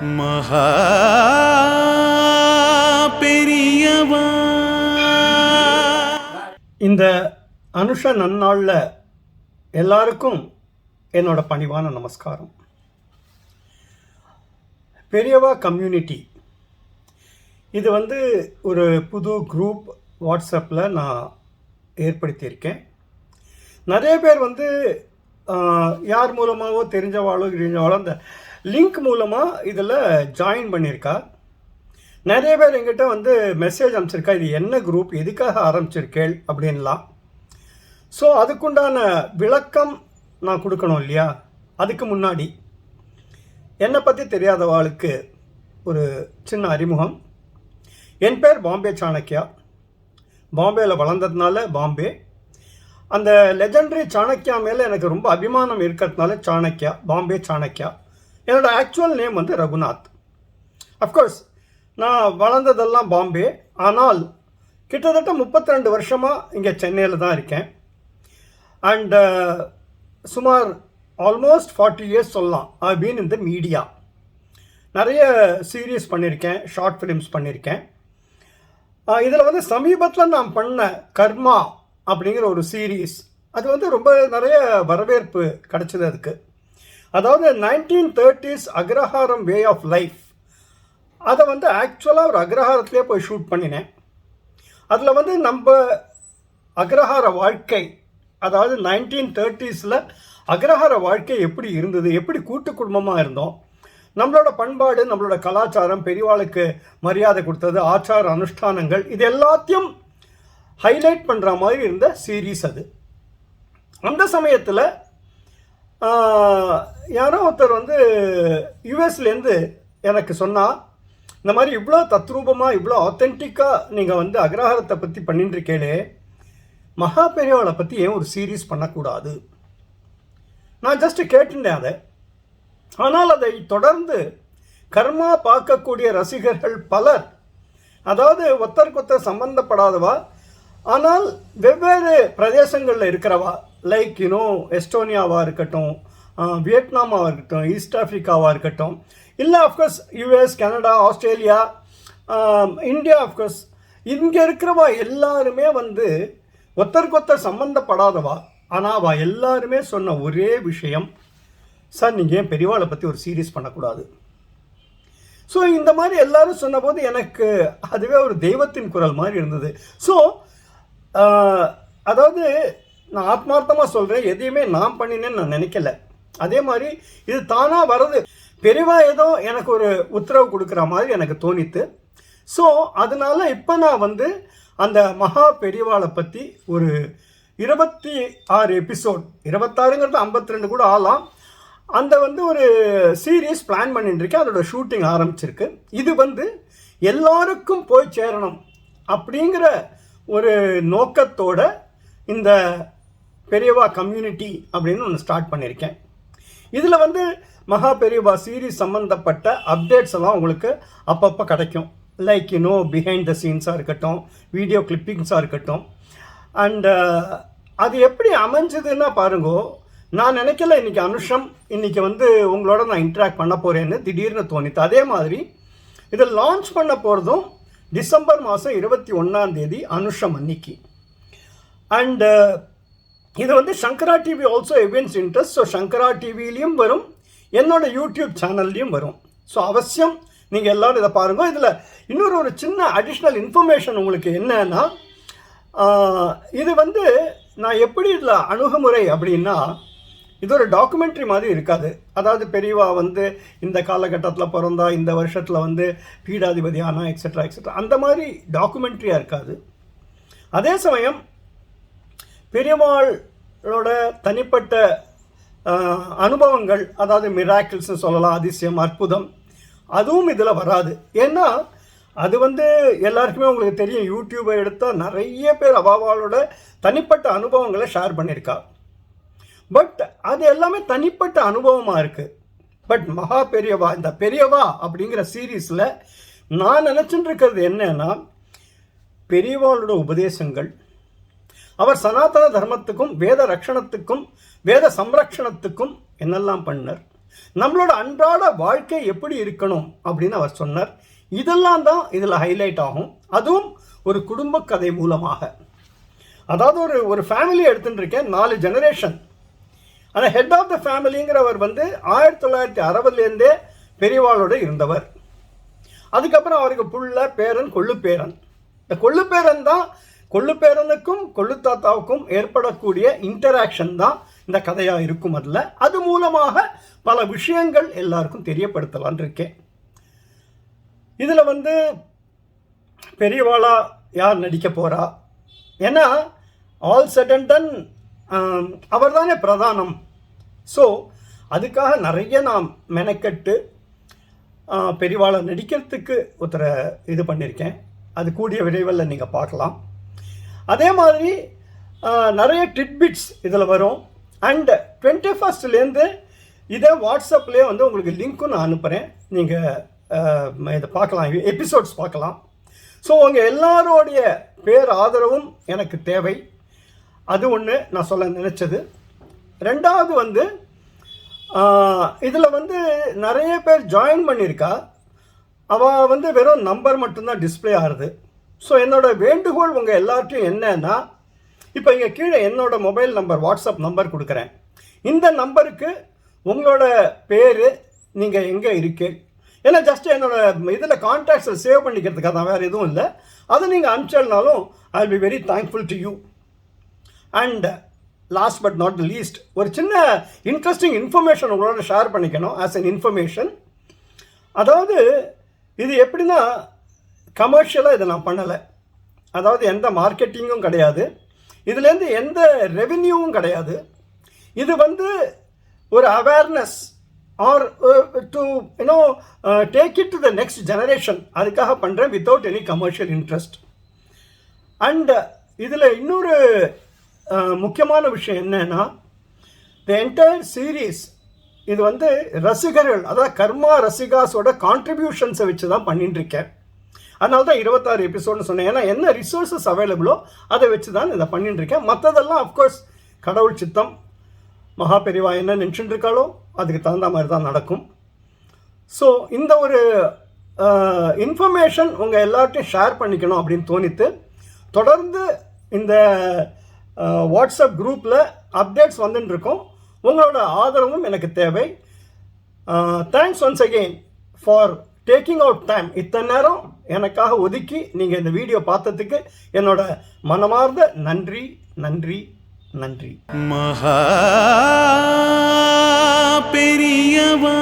மகா பெரியவா. இந்த அனுஷ நன்னாளில் எல்லாருக்கும் என்னோட பணிவான நமஸ்காரம். பெரியவா கம்யூனிட்டி இது ஒரு புது குரூப் வாட்ஸ்அப்பில் நான் ஏற்படுத்தியிருக்கேன். நிறைய பேர் யார் மூலமாகவோ தெரிஞ்சவாளோ அந்த லிங்க் மூலமாக இதில் ஜாயின் பண்ணியிருக்கா. நிறைய பேர் எங்கிட்ட மெசேஜ் அனுப்பிச்சிருக்கா, இது என்ன குரூப், எதுக்காக ஆரம்பிச்சிருக்கேள் அப்படின்லாம். ஸோ அதுக்குண்டான விளக்கம் நான் கொடுக்கணும் இல்லையா. அதுக்கு முன்னாடி என்னை பற்றி தெரியாதவாளுக்கு ஒரு சின்ன அறிமுகம். என் பேர் பாம்பே சாணக்கியா. பாம்பேயில் வளர்ந்ததுனால பாம்பே. அந்த லெஜெண்டரி சாணக்கியா மேலே எனக்கு ரொம்ப அபிமானம் இருக்கிறதுனால சாணக்கியா, பாம்பே சாணக்கியா. என்னோடய ஆக்சுவல் நேம் ரகுநாத். அஃப்கோர்ஸ் நான் வளர்ந்ததெல்லாம் பாம்பே, ஆனால் கிட்டத்தட்ட 32 வருஷமாக இங்கே சென்னையில் தான் இருக்கேன். அண்ட் சுமார் ஆல்மோஸ்ட் 40 இயர்ஸ் சொல்லலாம் I been in the media. நிறைய சீரீஸ் பண்ணியிருக்கேன், ஷார்ட் ஃபிலிம்ஸ் பண்ணியிருக்கேன். இதில் சமீபத்தில் நான் பண்ண கர்மா அப்படிங்கிற ஒரு சீரீஸ், அது ரொம்ப நிறைய வரவேற்பு கிடச்சிது அதுக்கு. அதாவது 1930s Agraharam way of life, அதை ஆக்சுவலாக ஒரு அக்ரஹாரத்திலே போய் ஷூட் பண்ணினேன். அதில் நம்ம அக்ரஹார வாழ்க்கை, அதாவது 1930s அக்ரஹார வாழ்க்கை எப்படி இருந்தது, எப்படி கூட்டு குடும்பமாக இருந்தோம், நம்மளோட பண்பாடு, நம்மளோட கலாச்சாரம், பெரியவாளுக்கு மரியாதை கொடுத்தது, ஆச்சார அனுஷ்டானங்கள், இது எல்லாத்தையும் ஹைலைட் பண்ணுற மாதிரி இருந்த சீரீஸ் அது. அந்த சமயத்தில் யாரோ ஒருத்தர் யூஎஸ்லேருந்து எனக்கு சொன்னால், இந்த மாதிரி இவ்வளோ தத்ரூபமாக இவ்வளோ ஆத்தென்டிக்காக நீங்கள் அக்ரஹாரத்தை பற்றி பண்ணிட்டுருக்கேளே, மகா பெரியவாளை பற்றி ஏன் ஒரு சீரீஸ் பண்ணக்கூடாது. நான் ஜஸ்ட் கேட்டுட்டேன் அதை. ஆனால் அதை தொடர்ந்து கர்மா பார்க்கக்கூடிய ரசிகர்கள் பலர், அதாவது ஒருத்தருக்கொத்தர் சம்பந்தப்படாதவா, ஆனால் வெவ்வேறு பிரதேசங்களில் இருக்கிறவா, லைக் எஸ்டோனியாவாக இருக்கட்டும், வியட்நாமாவாக இருக்கட்டும், ஈஸ்ட் ஆஃப்ரிக்காவாக இருக்கட்டும், இல்லை of course US, Canada, Australia, India, of course இங்கே இருக்கிறவா எல்லாருமே ஒருத்தருக்கொத்தர் சம்பந்தப்படாதவா. ஆனால் அவள் எல்லாருமே சொன்ன ஒரே விஷயம், சார் நீங்கள் ஏன் பெரியவாளை பற்றி ஒரு சீரீஸ் பண்ணக்கூடாது. ஸோ இந்த மாதிரி எல்லாரும் சொன்னபோது எனக்கு அதுவே ஒரு தெய்வத்தின் குரல் மாதிரி இருந்தது. ஸோ அதாவது நான் ஆத்மார்த்தமாக சொல்கிறேன், எதையுமே நான் பண்ணினேன்னு நான் நினைக்கல. அதே மாதிரி இது தானாக வர்றது, பெரியவா ஏதோ எனக்கு ஒரு உத்தரவு கொடுக்குற மாதிரி எனக்கு தோணித்து. ஸோ அதனால இப்போ நான் அந்த மகா பெரியவாளை பற்றி ஒரு 26 எபிசோட், 26ங்கிறது 52 கூட ஆகலாம், அந்த ஒரு சீரீஸ் பிளான் பண்ணிட்டுருக்கேன். அதோட ஷூட்டிங் ஆரம்பிச்சிருக்கு. இது எல்லாருக்கும் போய் சேரணும் அப்படிங்கிற ஒரு நோக்கத்தோட இந்த பெரியவா கம்யூனிட்டி அப்படின்னு ஒன்று ஸ்டார்ட் பண்ணியிருக்கேன். இதில் மகா பெரியவா சீரீஸ் சம்மந்தப்பட்ட அப்டேட்ஸ் எல்லாம் உங்களுக்கு அப்பப்போ கிடைக்கும். லைக் பிஹைண்ட் த சீன்ஸாக இருக்கட்டும், வீடியோ கிளிப்பிங்ஸாக இருக்கட்டும். அண்டு அது எப்படி அமைஞ்சதுன்னா பாருங்கோ, நான் நினைக்கல இன்றைக்கி அனுஷம் இன்றைக்கி உங்களோட நான் இன்ட்ராக்ட் பண்ண போகிறேன்னு திடீர்னு தோணித்து. அதே மாதிரி இதை லான்ச் பண்ண போகிறதும் டிசம்பர் மாதம் 21 அனுஷம் அன்னைக்கு. அண்டு இது சங்கரா டிவி ஆல்சோ எவின்ஸ் இன்ட்ரெஸ்ட். ஸோ சங்கரா டிவிலையும் வரும், என்னோட யூடியூப் சேனல்லையும் வரும். ஸோ அவசியம் நீங்கள் எல்லோரும் இதை பாருங்கள். இதில் இன்னொரு சின்ன அடிஷ்னல் இன்ஃபர்மேஷன் உங்களுக்கு என்னன்னா, இது நான் எப்படி இதில் அணுகுமுறை அப்படின்னா, இது ஒரு டாக்குமெண்ட்ரி மாதிரி இருக்காது. அதாவது பெரியவா இந்த காலகட்டத்தில் பிறந்தா, இந்த வருஷத்தில் பீடாதிபதி ஆனா, எக்ஸட்ரா எக்ஸட்ரா, அந்த மாதிரி டாக்குமெண்ட்ரியாக இருக்காது. அதே சமயம் பெரியவாளோட தனிப்பட்ட அனுபவங்கள், அதாவது மிராக்கிள்ஸ்னு சொல்லலாம், அதிசயம், அற்புதம், அதுவும் இதில் வராது. ஏன்னா அது எல்லாருக்குமே உங்களுக்கு தெரியும், யூடியூபை எடுத்தால் நிறைய பேர் அவாவாளோட தனிப்பட்ட அனுபவங்களை ஷேர் பண்ணியிருக்கா. பட் அது எல்லாமே தனிப்பட்ட அனுபவமாக இருக்குது. பட் மகா பெரியவா, இந்த பெரியவா அப்படிங்கிற சீரீஸில் நான் நினச்சிட்டு இருக்கிறது என்னன்னா, பெரியவாளோட உபதேசங்கள், அவர் சனாதன தர்மத்துக்கும் வேத ரக்ஷணத்துக்கும் வேத சம்ரக்ஷணத்துக்கும் என்னெல்லாம் பண்ணார், நம்மளோட அன்றாட வாழ்க்கை எப்படி இருக்கணும் அப்படின்னு அவர் சொன்னார். இதெல்லாம் தான் இதில் ஹைலைட் ஆகும், அதுவும் ஒரு குடும்ப கதை மூலமாக. அதாவது ஒரு ஃபேமிலி எடுத்துட்டு இருக்கேன், 4 ஜெனரேஷன். ஆனால் ஹெட் ஆஃப் த ஃபேமிலிங்கிறவர் வந்து 1960லேருந்தே பெரியவாளோடு இருந்தவர். அதுக்கப்புறம் அவருக்கு புள்ள பேரன் கொள்ளுப்பேரன். இந்த கொள்ளுப்பேரன் தான் கொள்ளுப்பேரனுக்கும் கொள்ளுத்தாத்தாவுக்கும் ஏற்படக்கூடிய இன்டராக்ஷன் தான் இந்த கதையாக இருக்கும். அதில் அது மூலமாக பல விஷயங்கள் எல்லாருக்கும் தெரியப்படுத்தலான் இருக்கேன். இதில் வந்து பெரியவாளா யார் நடிக்க போகிறா, ஏன்னா ஆல் செட் அண்ட் டன் அவர் தானே பிரதானம். ஸோ அதுக்காக நிறைய நான் மெனக்கட்டு பெரியவாளை நடிக்கிறதுக்கு ஒருத்தரை இது பண்ணியிருக்கேன். அது கூடிய விரைவில் நீங்கள் பார்க்கலாம். அதே மாதிரி நிறைய டிட்பிட்ஸ் இதில் வரும். அண்ட் 21st இதை வாட்ஸ்அப்லேயே வந்து உங்களுக்கு லிங்க்கும் நான் அனுப்புகிறேன், நீங்கள் இதை பார்க்கலாம், எபிசோட்ஸ் பார்க்கலாம். ஸோ உங்கள் எல்லாரோடைய பேர் ஆதரவும் எனக்கு தேவை. அது ஒன்று நான் சொல்ல நினச்சது. ரெண்டாவது வந்து இதில் வந்து நிறைய பேர் ஜாயின் பண்ணியிருக்கா, அவள் வந்து வெறும் நம்பர் மட்டும்தான் டிஸ்பிளே ஆகுது. ஸோ என்னோடய வேண்டுகோள் உங்கள் எல்லார்ட்டையும் என்னன்னா, இப்போ இங்கே கீழே என்னோடய மொபைல் நம்பர், வாட்ஸ்அப் நம்பர் கொடுக்குறேன். இந்த நம்பருக்கு உங்களோட பேர், நீங்கள் எங்கே இருக்கு, ஏன்னா ஜஸ்ட் என்னோடய இதில் கான்டாக்ட்ஸை சேவ் பண்ணிக்கிறதுக்காக தான், வேறு எதுவும் இல்லை. அதை நீங்கள் அனுப்பிச்சாலும் I will be very thankful to you. And last but not the least, ஒரு சின்ன இன்ட்ரெஸ்டிங் இன்ஃபர்மேஷன் உங்களோட ஷேர் பண்ணிக்கணும் ஆஸ் அன் இன்ஃபர்மேஷன். அதாவது இது எப்படின்னா, கமர்ஷியலாக இதை நான் பண்ணலை. அதாவது எந்த மார்க்கெட்டிங்கும் கிடையாது, இதுலேருந்து எந்த ரெவென்யூவும் கிடையாது. இது வந்து ஒரு awareness or to you know take it to the next generation, அதுக்காக பண்ணுறேன் without any commercial interest. And இதில் இன்னொரு முக்கியமான விஷயம் என்னன்னா, த என்டையர் சீரீஸ் இது வந்து ரசிகர்கள், அதாவது கர்மா ரசிகாஸோட கான்ட்ரிபியூஷன்ஸை வச்சு தான் பண்ணிட்டு இருக்கேன். அதனால தான் 26 எபிசோட்னு சொன்னேன். ஏன்னா என்ன ரிசோர்ஸஸ் அவைலபிளோ அதை வச்சு தான் இதை பண்ணிட்டு இருக்கேன். மற்றதெல்லாம் அஃப்கோர்ஸ் கடவுள் சித்தம், மகா பெரிவா என்ன நினச்சிட்டு இருக்காளோ அதுக்கு தகுந்த மாதிரி தான் நடக்கும். ஸோ இந்த ஒரு இன்ஃபர்மேஷன் உங்கள் எல்லார்ட்டையும் ஷேர் பண்ணிக்கணும் அப்படின்னு தோணித்து, தொடர்ந்து இந்த வாட்ஸ்அப் குரூப்பில் அப்டேட்ஸ் வந்துட்டு இருக்கோம். உங்களோட ஆதரவும் எனக்கு தேவை. Thanks once again for taking out time. இத்தனை நேரம் எனக்காக ஒதுக்கி நீங்கள் இந்த வீடியோ பார்த்ததுக்கு என்னோட மனமார்ந்த நன்றி நன்றி நன்றி. மகா பெரியவா.